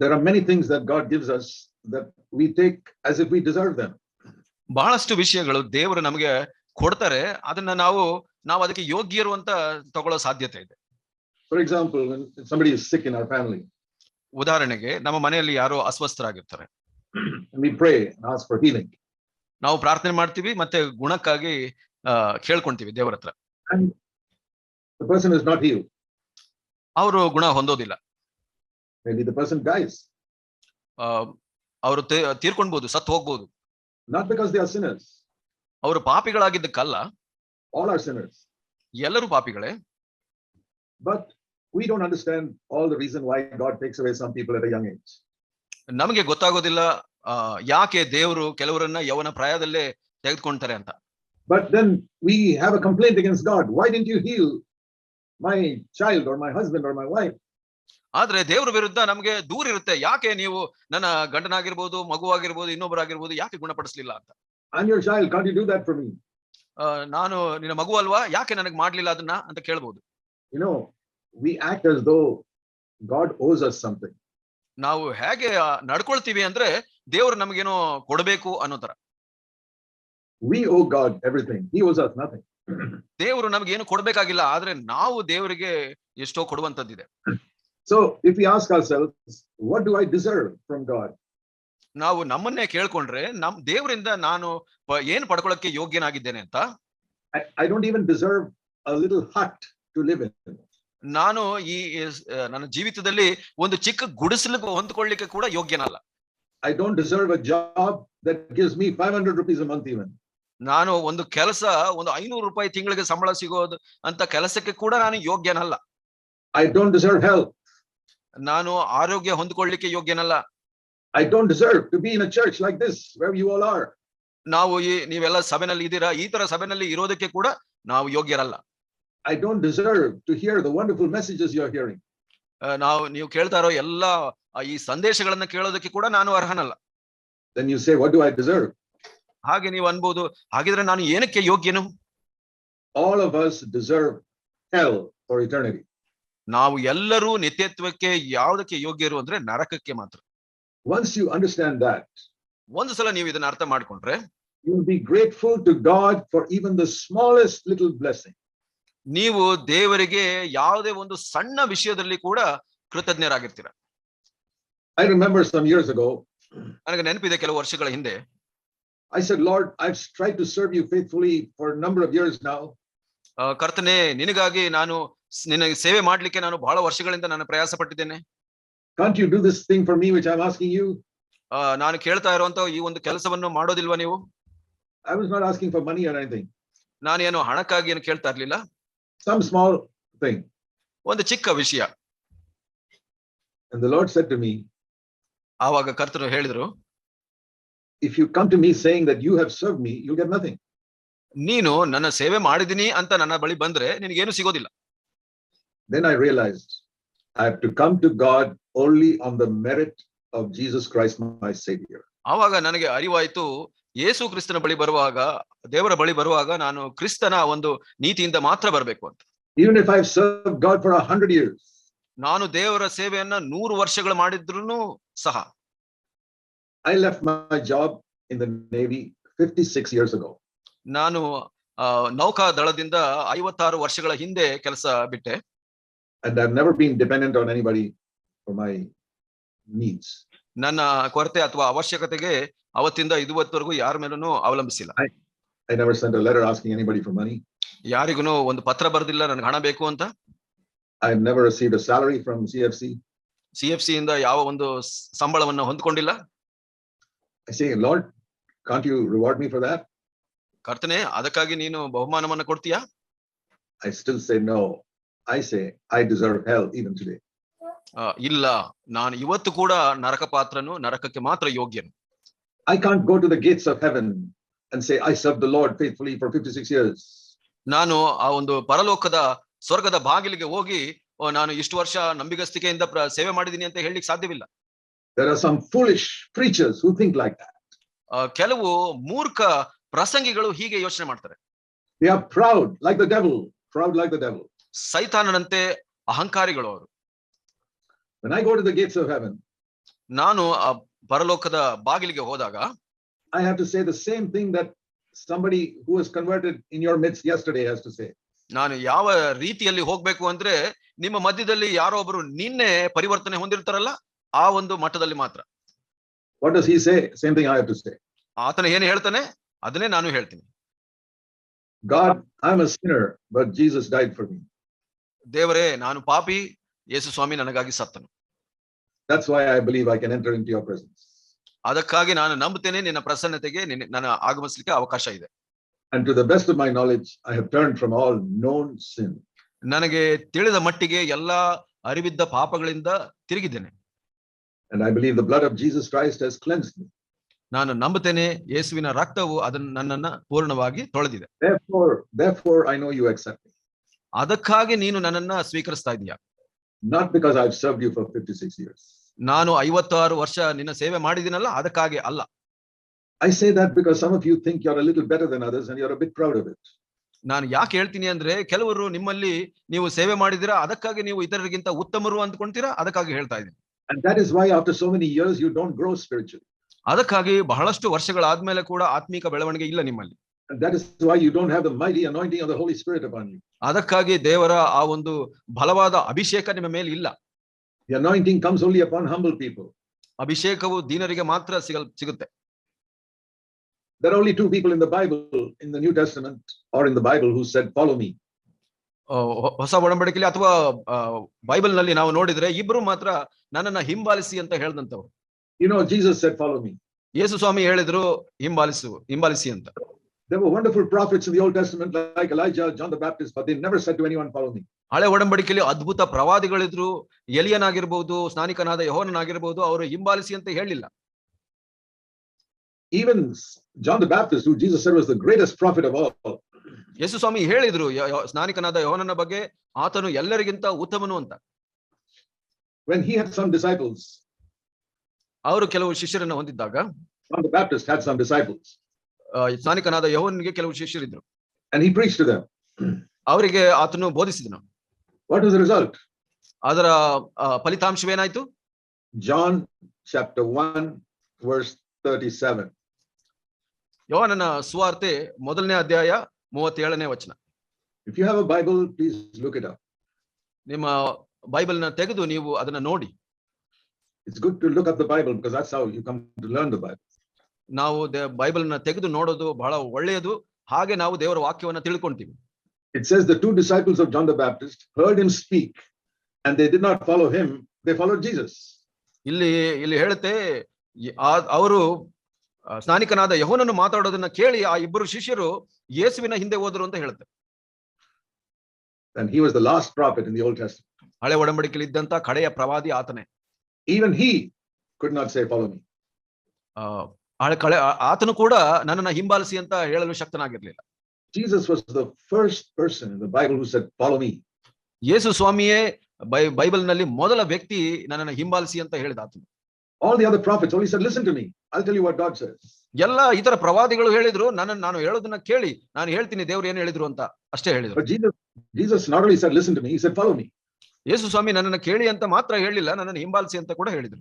There are many things that God gives us that we take as if we deserve them. ಬಹಳಷ್ಟು ವಿಷಯಗಳು ದೇವರು ನಮಗೆ ಕೊಡ್ತಾರೆ, ಅದನ್ನ ನಾವು ಅದಕ್ಕೆ ಯೋಗ್ಯರು ಅಂತ ತಗೊಳ್ಳೋ ಸಾಧ್ಯತೆ ಇದೆ. For example, when somebody is sick in our family, ಉದಾಹರಣೆಗೆ ನಮ್ಮ ಮನೆಯಲ್ಲಿ ಯಾರೋ ಅಸ್ವಸ್ಥರಾಗಿರ್ತಾರೆ, and we pray and ask for healing. ನಾವು ಪ್ರಾರ್ಥನೆ ಮಾಡ್ತೀವಿ ಮತ್ತೆ ಗುಣಕ್ಕಾಗಿ ಕೇಳ್ಕೊಂತೀವಿ ದೇವರ ಹತ್ರ. And the person is not healed. ಅವರು ಗುಣ ಹೊಂದೋದಿಲ್ಲ. Maybe the person dies. ಅವರು ತೀರ್ಕೊಂಡ್ಬೋದು, ಸತ್ತು ಹೋಗ್ಬೋದು. Not because they are sinners. ಅವರು ಪಾಪಿಗಳಾಗಿದ್ದಕ್ಕಲ್ಲ. All are sinners. ಎಲ್ಲರೂ ಪಾಪಿಗಳೇ. But we don't understand all the reason why God takes away some people at a young age. ನಮಗೆ ಗೊತ್ತಾಗೋದಿಲ್ಲ ಯಾಕೆ ದೇವರು ಕೆಲವರನ್ನ ಯೌವನ ಪ್ರಾಯದಲ್ಲೇ ತೆಗೆದುಕೊಂತಾರೆ ಅಂತ. But then we have a complaint against God. Why didn't you heal my child or my husband or my wife? ಆದ್ರೆ ದೇವರ ವಿರುದ್ಧ ನಮಗೆ ದೂರ ಇರುತ್ತೆ, ಯಾಕೆ ನೀವು ನನ್ನ ಗಂಡನಾಗಿರ್ಬೋದು, ಮಗುವಾಗಿರ್ಬೋದು, ಇನ್ನೊಬ್ಬರಾಗಿರ್ಬೋದು ಯಾಕೆ ಗುಣಪಡಿಸ್ಲಿಲ್ಲ ಅಂತ. I'm your child, can't you do that for me? ನಾನು ನಿನ್ನ ಮಗು ಅಲ್ವಾ, ಯಾಕೆ ನನಗೆ ಮಾಡ್ಲಿಲ್ಲ ಅದನ್ನ ಅಂತ ಕೇಳ್ಬೋದು. You know, we act as though God owes us something. ನಾವು ಹೇಗೆ ನಡ್ಕೊಳ್ತೀವಿ ಅಂದ್ರೆ ದೇವರು ನಮಗೇನೋ ಕೊಡಬೇಕು ಅನ್ನೋ ತರ. We owe God everything. He owes us nothing. ದೇವರು ನಮಗೇನು ಕೊಡ್ಬೇಕಾಗಿಲ್ಲ, ಆದ್ರೆ ನಾವು ದೇವರಿಗೆ ಎಷ್ಟೋ ಕೊಡುವಂತದ್ದಿದೆ. So if we ask ourselves, what do I deserve from God? ನಾವು ನಮ್ಮನ್ನೇ ಕೇಳ್ಕೊಂಡ್ರೆ ದೇವರಿಂದ ನಾನು ಏನು ಪಡ್ಕೊಳ್ಳಕ್ಕೆ ಯೋಗ್ಯನಾಗಿದ್ದೇನೆ ಅಂತ. I don't even deserve a little hut to live in. ನಾನು ನನ್ನ ಜೀವಿತದಲ್ಲಿ ಒಂದು ಚಿಕ್ಕ ಗುಡಿಸಲಿಗೆ ಹೊಂದ್ಕೊಳ್ಳಿಕ್ಕೆ ಕೂಡ ಯೋಗ್ಯನಲ್ಲ. I don't deserve a job that gives me 500 rupees a month even. ನಾನು ಒಂದು ಕೆಲಸ, ಒಂದು 500 ರೂಪಾಯಿ ತಿಂಗಳಿಗೆ ಸಂಬಳ ಸಿಗೋದು ಅಂತ ಕೆಲಸಕ್ಕೆ ಕೂಡ ನಾನು ಯೋಗ್ಯನಲ್ಲ. I don't deserve health. ನಾನು ಆರೋಗ್ಯ ಹೊಂದ್ಕೊಳ್ಳಿಕ್ಕೆ ಯೋಗ್ಯನಲ್ಲ. I don't deserve to be in a church like this where you all are. ನಾವು ನೀವೆಲ್ಲ ಸಭೆನಲ್ಲಿ ಇದ್ದೀರಾ, ಈ ತರ ಸಭೆನಲ್ಲಿ ಇರೋದಕ್ಕೆ ಕೂಡ ನಾವು ಯೋಗ್ಯರಲ್ಲ. I don't deserve to hear the wonderful messages you are hearing. ನೀವು ಕೇಳ್ತಾ ಇರೋ ಎಲ್ಲ ಈ ಸಂದೇಶಗಳನ್ನ ಕೇಳೋದಕ್ಕೆ ಕೂಡ ನಾನು ಅರ್ಹನಲ್ಲ. Then you say, what do I deserve? ಹಾಗೆ ನೀವು ಅನ್ಬೋದು, ಹಾಗಿದ್ರೆ ನಾನು ಏನಕ್ಕೆ ಯೋಗ್ಯನು? All of us deserve hell for eternity. ನಾವು ಎಲ್ಲರೂ ನಿತ್ಯತ್ವಕ್ಕೆ ಯಾವುದಕ್ಕೆ ಯೋಗ್ಯರು ಅಂದ್ರೆ ನರಕಕ್ಕೆ ಮಾತ್ರ. Once you understand that, ಒಂದು ಸಲ ನೀವು ಇದನ್ನ ಅರ್ಥ ಮಾಡ್ಕೊಂಡ್ರೆ, you will be grateful to God for even the smallest little blessing. ನೀವು ದೇವರಿಗೆ ಯಾವುದೇ ಒಂದು ಸಣ್ಣ ವಿಷಯದಲ್ಲಿ ಕೂಡ ಕೃತಜ್ಞರಾಗಿರ್ತೀರ. I remember some years ago, ನನಗೆ ನೆನಪಿದೆ, ಕೆಲವು ವರ್ಷಗಳ ಹಿಂದೆ I said, Lord, I've tried to serve you faithfully for a number of years now. ಕರ್ತನೇ, ನಿನಗಾಗಿ ನಾನು ನಿನಗೆ ಸೇವೆ ಮಾಡ್ಲಿಕ್ಕೆ ನಾನು ಬಹಳ ವರ್ಷಗಳಿಂದ ನಾನು ಪ್ರಯಾಸ ಪಟ್ಟಿದ್ದೇನೆ. Can't you do this thing for me which I'm asking you? ನಾನು ಕೇಳ್ತಾ ಇರುವಂತ ಈ ಒಂದು ಕೆಲಸವನ್ನು ಮಾಡೋದಿಲ್ವಾ ನೀವು? I was not asking for money or anything. ನಾನೇನು ಹಣಕ್ಕಾಗಿ ಏನು ಕೇಳ್ತಾ ಇರ್ಲಿಲ್ಲ. Some small thing. ಒಂದು ಚಿಕ್ಕ ವಿಷಯ. And the Lord said to me, ಆವಾಗ ಕರ್ತನು ಹೇಳಿದ್ರು, if you come to me saying that you have served me, you'll get nothing. ನೀನು ನನ್ನ ಸೇವೆ ಮಾಡಿದೀನಿ ಅಂತ ನನ್ನ ಬಳಿ ಬಂದ್ರೆ ನಿನಗೇನು ಸಿಗೋದಿಲ್ಲ. Then I realized I have to come to God only on the merit of Jesus Christ my Savior. ಆವಾಗ ನನಗೆ ಅರಿವಾಯ್ತು, ಯೇಸು ಕ್ರಿಸ್ತನ ಬಳಿ ಬರುವಾಗ, ದೇವರ ಬಳಿ ಬರುವಾಗ ನಾನು ಕ್ರಿಸ್ತನ ಒಂದು ನೀತಿಯಿಂದ ಮಾತ್ರ ಬರಬೇಕು ಅಂತ. Even if I've served God for 100 years. ನಾನು ದೇವರ ಸೇವೆಯನ್ನ 100 ವರ್ಷಗಳು ಮಾಡಿದ್ರೂ ಸಹ. I left my job in the Navy 56 years ago. ನಾನು ನೌಕಾ ದಳದಿಂದ 56 ವರ್ಷಗಳ ಹಿಂದೆ ಕೆಲಸ ಬಿಟ್ಟೆ. And I've never been dependent on anybody for my needs. ನನ್ನ ಕೊರತೆ ಅಥವಾ ಅವಶ್ಯಕತೆಗೆ ಅವತ್ತಿಂದ ಇದುವರೆಗೂ ಯಾರ ಮೇಲೂ ಅವಲಂಬಿಸಿಲ್ಲ. I never sent a letter asking anybody for money. ಯಾರಿಗೂ ಒಂದು ಪತ್ರ ಬರೆದಿಲ್ಲ ನನಗೆ ಹಣ ಬೇಕು ಅಂತ. I have never received a salary from CFC. CFC ಇಂದ ಯಾವ ಒಂದು ಸಂಬಳವನ್ನು ಹೊಂದಿಕೊಂಡಿಲ್ಲ. I say, Lord, can't you reward me for that? ಕರ್ತನೇ, ಅದಕ್ಕಾಗಿ ನೀನು ಬಹುಮಾನವನ್ನು ಕೊಡ್ತೀಯಾ? I still say no. I say I deserve hell even today. ಇಲ್ಲ, ನಾನು ಇವತ್ತು ಕೂಡ ನರಕ ಪಾತ್ರನು, ನರಕಕ್ಕೆ ಮಾತ್ರ ಯೋಗ್ಯನು. I can't go to the gates of heaven and say I served the Lord faithfully for 56 years. ನಾನು ಆ ಒಂದು ಪರಲೋಕದ ಸ್ವರ್ಗದ ಬಾಗಿಲಿಗೆ ಹೋಗಿ ನಾನು ಇಷ್ಟು ವರ್ಷ ನಂಬಿಗಸ್ತಿಕೆಯಿಂದ ಸೇವೆ ಮಾಡಿದೀನಿ ಅಂತ ಹೇಳಲಿಕ್ಕೆ ಸಾಧ್ಯವಿಲ್ಲ. There are some foolish preachers who think like that. ಕೆಲವು ಮೂರ್ಖ ಪ್ರಸಂಗಿಗಳು ಹೀಗೆ ಯೋಚನೆ ಮಾಡ್ತಾರೆ. They are proud like the devil, proud like the devil. ಸೈತಾನನಂತೆ ಅಹಂಕಾರಿಗಳು ಅವರು. When I go to the gates of heaven, ನಾನು ಆ ಪರಲೋಕದ ಬಾಗಿಲಿಗೆ ಹೋದಾಗ I have to say the same thing that somebody who was converted in your midst yesterday has to say. ನಾನು ಯಾವ ರೀತಿಯಲ್ಲಿ ಹೋಗ್ಬೇಕು ಅಂದ್ರೆ ನಿಮ್ಮ ಮಧ್ಯದಲ್ಲಿ ಯಾರೋ ಒಬ್ರು ನಿನ್ನೆ ಪರಿವರ್ತನೆ ಹೊಂದಿರ್ತಾರಲ್ಲ ಆ ಒಂದು ಮಟ್ಟದಲ್ಲಿ ಮಾತ್ರ. What does he say? Same thing I have to say. ಆತನ ಏನು ಹೇಳ್ತಾನೆ ಅದನ್ನೇ ನಾನು ಹೇಳ್ತೀನಿ. God, I'm a sinner, but Jesus died for me. ದೇವರೇ ನಾನು ಪಾಪಿ, ಯೇಸು ಸ್ವಾಮಿ ನನಗಾಗಿ ಸತ್ತನು. That's why I believe I can enter into your presence. ಅದಕ್ಕಾಗಿ ನಾನು ನಂಬುತ್ತೇನೆ ನಿನ್ನ ಪ್ರಸನ್ನತೆಗೆ ನನ್ನ ಆಗಮಿಸಲಿಕ್ಕೆ ಅವಕಾಶ ಇದೆ. And to the best of my knowledge, I have turned from all known sin. ನನಗೆ ತಿಳಿದ ಮಟ್ಟಿಗೆ ಎಲ್ಲಾ ಅರಿವಿದ್ದ ಪಾಪಗಳಿಂದ ತಿರುಗಿದ್ದೇನೆ. And I believe the blood of Jesus Christ has cleansed me. ನಾನು ನಂಬುತ್ತೇನೆ ಯೇಸುವಿನ ರಕ್ತವು ಅದನ್ನು ನನ್ನನ್ನ ಪೂರ್ಣವಾಗಿ ತೊಳೆದಿದೆ. Therefore I know you accept me. ಅದಕ್ಕಾಗಿ ನೀನು ನನ್ನನ್ನ ಸ್ವೀಕರಿಸ್ತಾ ಇದೀಯ. Not because I've served you for 56 years. ನಾನು 56 ವರ್ಷ ನಿನ್ನ ಸೇವೆ ಮಾಡಿದಿನಲ್ಲ ಅದಕ್ಕಾಗಿ ಅಲ್ಲ. I say that because some of you think you're a little better than others and you're a bit proud of it. ನಾನು ಯಾಕೆ ಹೇಳ್ತೀನಿ ಅಂದ್ರೆ ಕೆಲವರು ನಿಮ್ಮಲ್ಲಿ ನೀವು ಸೇವೆ ಮಾಡಿದಿರಾ ಅದಕ್ಕಾಗಿ ನೀವು ಇತರರಿಗಿಂತ ಉತ್ತಮರು ಅಂದ್ಕೊಂತೀರಾ ಅದಕ್ಕಾಗಿ ಹೇಳ್ತಾ ಇದ್ದೀನಿ. And that is why after so many years you don't grow spiritually. ಅದಕ್ಕಾಗಿ ಬಹಳಷ್ಟು ವರ್ಷಗಳಾದ್ಮೇಲೆ ಕೂಡ ಆತ್ಮಿಕ ಬೆಳವಣಿಗೆ ಇಲ್ಲ ನಿಮ್ಮಲ್ಲಿ. And that is why you don't have the mighty anointing of the Holy Spirit upon you. ಅದಕ್ಕಾಗಿ ದೇವರ ಆ ಒಂದು ಬಲವಾದ ಅಭಿಷೇಕ ನಿಮ್ಮ ಮೇಲೆ ಇಲ್ಲ. The anointing comes only upon humble people. ಅಭಿಷೇಕವು ದೀನರಿಗೆ ಮಾತ್ರ ಸಿಗುತ್ತೆ. There are only two people in the Bible, in the New Testament or in the Bible, who said, "Follow me." ಹೊಸ ಒಡಂಬಡಿಕೆಯಲ್ಲಿ ಅಥವಾ ಬೈಬಲ್ ನಲ್ಲಿ ನಾವು ನೋಡಿದ್ರೆ ಇಬ್ರು ಮಾತ್ರ ನನ್ನನ್ನ ಹಿಂಬಾಲಿಸಿ ಅಂತ ಹೇಳಿದಂತವ್ರು. You know, Jesus said, "Follow me." ಯೇಸು ಸ್ವಾಮಿ ಹೇಳಿದ್ರು ಹಿಂಬಾಲಿಸಿ ಅಂತ. There were wonderful prophets in the Old Testament like Elijah, John the Baptist, but they never said to anyone, "Follow me." ಹಳೆ ಒಡಂಬಡಿಕೆಯಲ್ಲಿ ಅದ್ಭುತ ಪ್ರವಾದಿಗಳಿದ್ರು, ಎಲಿಯನಾಗಿರ್ಬಹುದು, ಸ್ನಾನಿಕನಾದ ಯೋಹಾನನಾಗಿರ್ಬಹುದು, ಅವರು ಹಿಂಬಾಲಿಸಿ ಅಂತ ಹೇಳಿಲ್ಲ. Even John the Baptist, who Jesus said was the greatest prophet of all. ಯೇಸು ಸ್ವಾಮಿ ಹೇಳಿದ್ರು ಸ್ನಾನಿಕನಾದ ಯೋಹಾನನ ಬಗ್ಗೆ ಆತನು ಎಲ್ಲರಿಗಿಂತ ಉತ್ತಮನು ಅಂತ. When he had some disciples, ಅವರು ಕೆಲವು ಶಿಷ್ಯರನ್ನ ಹೊಂದಿದ್ದಾಗ John the Baptist had some disciples. ಸ್ನಾನಿಕನಾದ ಯೋಹಾನನಿಗೆ ಕೆಲವು ಶಿಷ್ಯರಿದ್ರು. And he preached to them. ಅವರಿಗೆ ಆತನು ಬೋಧಿಸಿದನು. What was the result? ಅದರ ಫಲಿತಾಂಶವೇನಾಯ್ತು? John chapter 1 verse 37. ಯೋಹಾನನ ಸುವಾರ್ತೆ 1ನೇ ಅಧ್ಯಾಯ 37ನೇ ವಚನ. If you have a Bible, please look it up. ನಿಮ್ಮ ಬೈಬಲ್ನ ತೆಗೆದು ನೀವು ಅದನ್ನ ನೋಡಿ. It's good to look up the Bible because that's how you come to learn the Bible. ನಾವು ಬೈಬಲ್ನ ತೆಗೆದು ನೋಡೋದು ಬಹಳ ಒಳ್ಳೆಯದು. ಹಾಗೆ ನಾವು ದೇವರ ವಾಕ್ಯವನ್ನ ತಿಳ್ಕೊಂತೀವಿ. It says the two disciples of John the Baptist heard him speak and they did not follow him, they followed Jesus. ಇಲ್ಲಿ ಹೇಳುತ್ತೆ ಅವರು ಸ್ನಾನಿಕನಾದ ಯೋಹಾನನು ಮಾತಾಡೋದನ್ನ ಕೇಳಿ ಆ ಇಬ್ಬರು ಶಿಷ್ಯರು ಯೇಸುವಿನ ಹಿಂದೆ ಹೋದರು ಅಂತ ಹೇಳುತ್ತೆ. And he was the last prophet in the Old Testament. ಹಳೆ ಒಡಂಬಡಿಕೆಯಲ್ಲಿ ಇದ್ದಂತ ಕಡೆಯ ಪ್ರವಾದಿ ಆತನೇ. Even he could not say, "Follow me." ಆತನು ಕೂಡ ನನ್ನನ್ನ ಹಿಂಬಾಲಿಸಿ ಅಂತ ಹೇಳಲು ಶಕ್ತನಾಗಿರ್ಲಿಲ್ಲ. Jesus was the first person in the Bible who said, "Follow me." ಯೇಸು ಸ್ವಾಮಿಯೇ ಬೈಬಲ್ ನಲ್ಲಿ ಮೊದಲ ವ್ಯಕ್ತಿ ನನ್ನನ್ನ ಹಿಂಬಾಲಿಸಿ ಅಂತ ಹೇಳಿದ ಆತನು. All the other prophets only said, "Listen to me. I'll tell you what God says." ಎಲ್ಲ ಇತರ ಪ್ರವಾದಿಗಳು ಹೇಳಿದ್ರು ನಾನು ಹೇಳೋದನ್ನ ಕೇಳಿ ನಾನು ಹೇಳ್ತೀನಿ ದೇವ್ರು ಏನು ಹೇಳಿದ್ರು ಅಂತ ಅಷ್ಟೇ ಹೇಳಿದ್ರು. But Jesus not only said, "Listen to me," he said, "Follow me." ಯೇಸು ಸ್ವಾಮಿ ನನ್ನನ್ನ ಕೇಳಿ ಅಂತ ಮಾತ್ರ ಹೇಳಿಲ್ಲ, ನನ್ನನ್ನು ಹಿಂಬಾಲಿಸಿ ಅಂತ ಕೂಡ ಹೇಳಿದ್ರು.